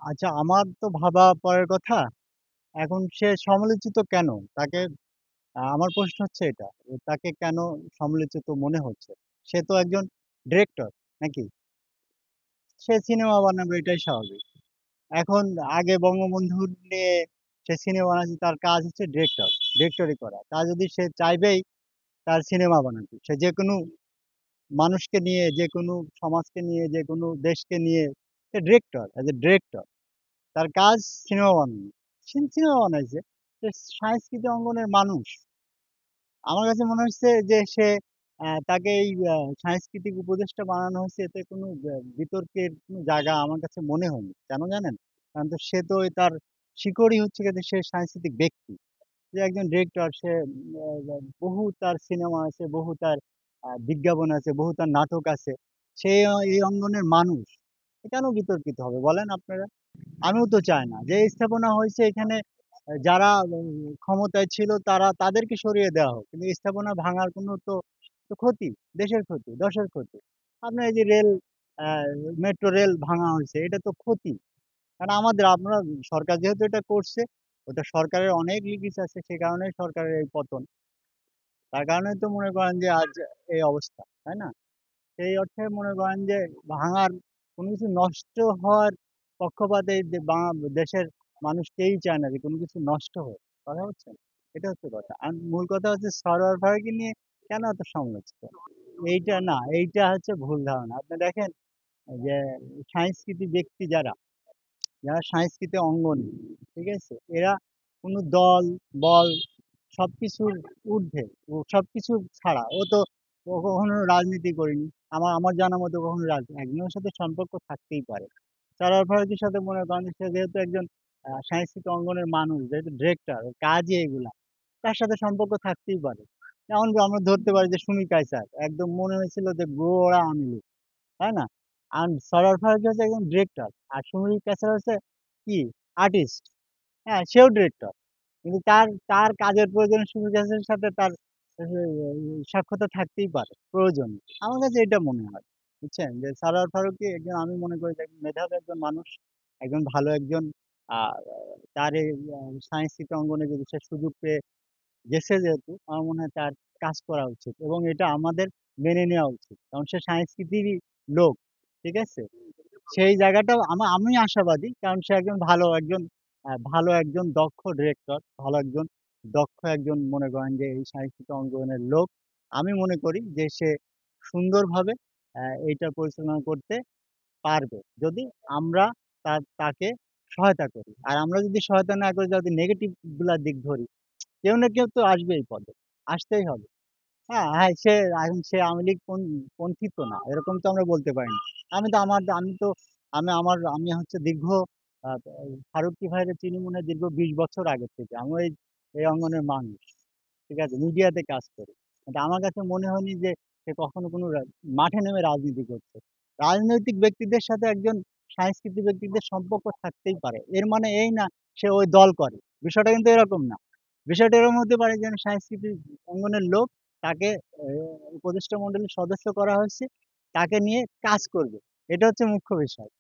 আচ্ছা, আমার তো ভাবা পরের কথা। এখন সে সমালোচিত কেন? তাকে আমার প্রশ্ন হচ্ছে এটা। তাকে কেন সমালোচিত মনে হচ্ছে? সে তো একজন ডিরেক্টর, নাকি? সে সিনেমা বানাবে, এটাই স্বাভাবিক। এখন আগে বঙ্গবন্ধু নিয়ে সে সিনেমা বানাচ্ছে, তার কাজ হচ্ছে ডিরেক্টরি করা। তা যদি সে চাইবেই তার সিনেমা বানাতে, সে যেকোনো মানুষকে নিয়ে, যেকোনো সমাজকে নিয়ে, যেকোনো দেশকে নিয়ে, সে ডিরেক্টর, অ্যাজ এ ডিরেক্টর। তার কাজ সিনেমা বানানো। সে সিনেমা বানাইছে। সে সাংস্কৃতিক অঙ্গনের মানুষ। আমার কাছে মনে হচ্ছে যে সে তাকে এই সাংস্কৃতিক উপদেষ্টা বানানো হয়েছে, এতে কোনো বিতর্কের কোনো জায়গা আমার কাছে মনে হয়নি। কেন জানেন? কারণ তো সে তো তার শিকড়ই হচ্ছে গিয়ে যে সে সাংস্কৃতিক ব্যক্তি। যে একজন ডিরেক্টর, সে বহু তার সিনেমা আছে, বহু তার বিজ্ঞাপন আছে, বহু তার নাটক আছে। সে এই অঙ্গনের মানুষ। কেন বিতর্কিত হবে বলেন আপনারা? আমিও তো চাই না যে স্থাপনা হয়েছে এখানে। যারা ক্ষমতায় ছিল তারা, তাদেরকে সরিয়ে দেওয়া হোক, কিন্তু স্থাপনা ভাঙার কোনো তো তো ক্ষতি, দেশের ক্ষতি, দশের ক্ষতি। আপনার এই যে রেল, মেট্রো রেল ভাঙা হয়েছে, এটা তো ক্ষতি। কারণ আমাদের, আপনারা, সরকার যেহেতু এটা করছে, ওটা সরকারের অনেক লিগিস আছে, সে কারণে সরকারের এই পতন। তার কারণে তো মনে করেন যে আজ এই অবস্থা, তাই না? সেই অর্থে মনে করেন যে ভাঙার, কোনো কিছু নষ্ট হওয়ার পক্ষপাতে এই দেশের মানুষ কেউই চায় না যে কোনো কিছু নষ্ট হোক। কথা হচ্ছে না? এটা হচ্ছে কথা। আর মূল কথা হচ্ছে সরোয়ার ফারুকী নিয়ে কেন এত সমালোচিত? এইটা না, এইটা হচ্ছে ভুল ধারণা। আপনি দেখেন যে সাংস্কৃতিক ব্যক্তি যারা, যারা সাংস্কৃতিক অঙ্গনে, ঠিক আছে, এরা কোনো দল, বল, সবকিছুর ঊর্ধ্বে, ও সবকিছু ছাড়া, ও কখনো রাজনীতি করেনি। আমার জানা মতো কখনো রাজনীতি, একজনের সাথে সম্পর্ক থাকতেই পারে। সরোয়ার ফারুকীর সাথে মনে করেন যে সে যেহেতু একজন সাংস্কৃতিক অঙ্গনের মানুষ, যেহেতু ডিরেক্টর, কাজই এগুলা, তার সাথে সম্পর্ক থাকতেই পারে। এমনকি আমরা ধরতে পারি যে সুমি কায়সার একদম মনে হয়েছিল যে গোড়া আমিলি, তাই না? আর সরোয়ার ফারুকী হচ্ছে একজন ডিরেক্টর, আর সুমি কায়সার হচ্ছে কি, আর্টিস্ট। হ্যাঁ, সেও ডিরেক্টর, কিন্তু তার তার কাজের প্রয়োজনে সুমি কায়সারের সাথে তার সাক্ষাৎ থাকতেই পারে, প্রয়োজন। আমার কাছে এটা মনে হয়, বুঝছেন, যে সারোয়ার ফারুকী একজন, আমি মনে করি যে একজন মেধাবী একজন মানুষ, একজন ভালো একজন, আহ তার এই সাংস্কৃতিক অঙ্গনে যদি সে সুযোগ পেয়ে গেছে, যেহেতু আমার মনে হয় তার কাজ করা উচিত, এবং এটা আমাদের মেনে নেওয়া উচিত, কারণ সে সাংস্কৃতিকই লোক। ঠিক আছে, সেই জায়গাটাও আমি আশাবাদী, কারণ সে একজন ভালো একজন, ভালো একজন দক্ষ ডিরেক্টর, ভালো একজন দক্ষ একজন, মনে করেন যে এই সাংস্কৃতিক অঙ্গনের লোক। আমি মনে করি যে সে সুন্দরভাবে এইটা পরিচালনা করতে পারবে, যদি আমরা তাকে সহায়তা করি। আর আমরা যদি সহায়তা না করি, যদি নেগেটিভ গুলা দিক ধরি, কেউ না কেউ তো আসবে এই পদে, আসতেই হবে। হ্যাঁ, হ্যাঁ, সে এখন সে আওয়ামী লীগ পন্থী তো না, এরকম তো আমরা বলতে পারি না। আমি তো আমার আমি তো আমি হচ্ছে দীর্ঘ আহ, ফারুকী ভাইয়ের চিনি মনে হয় দীর্ঘ 20 বছর আগে থেকে। আমি এই অঙ্গনের মানুষ, ঠিক আছে, মিডিয়াতে কাজ করি। কিন্তু আমার কাছে মনে হয়নি যে সে কখনো কোনো মাঠে নেমে রাজনীতি করছে। রাজনৈতিক ব্যক্তিদের সাথে একজন সাংস্কৃতিক ব্যক্তিদের সম্পর্ক থাকতেই পারে, এর মানে এই না সে ওই দল করে। বিষয়টা কিন্তু এরকম না। বিষয়টা এরকম হতে পারে যে সাংস্কৃতিক অঙ্গনের লোক, তাকে উপদেষ্টা মণ্ডলীর সদস্য করা হয়েছে, তাকে নিয়ে কাজ করবে। এটা হচ্ছে মুখ্য বিষয়।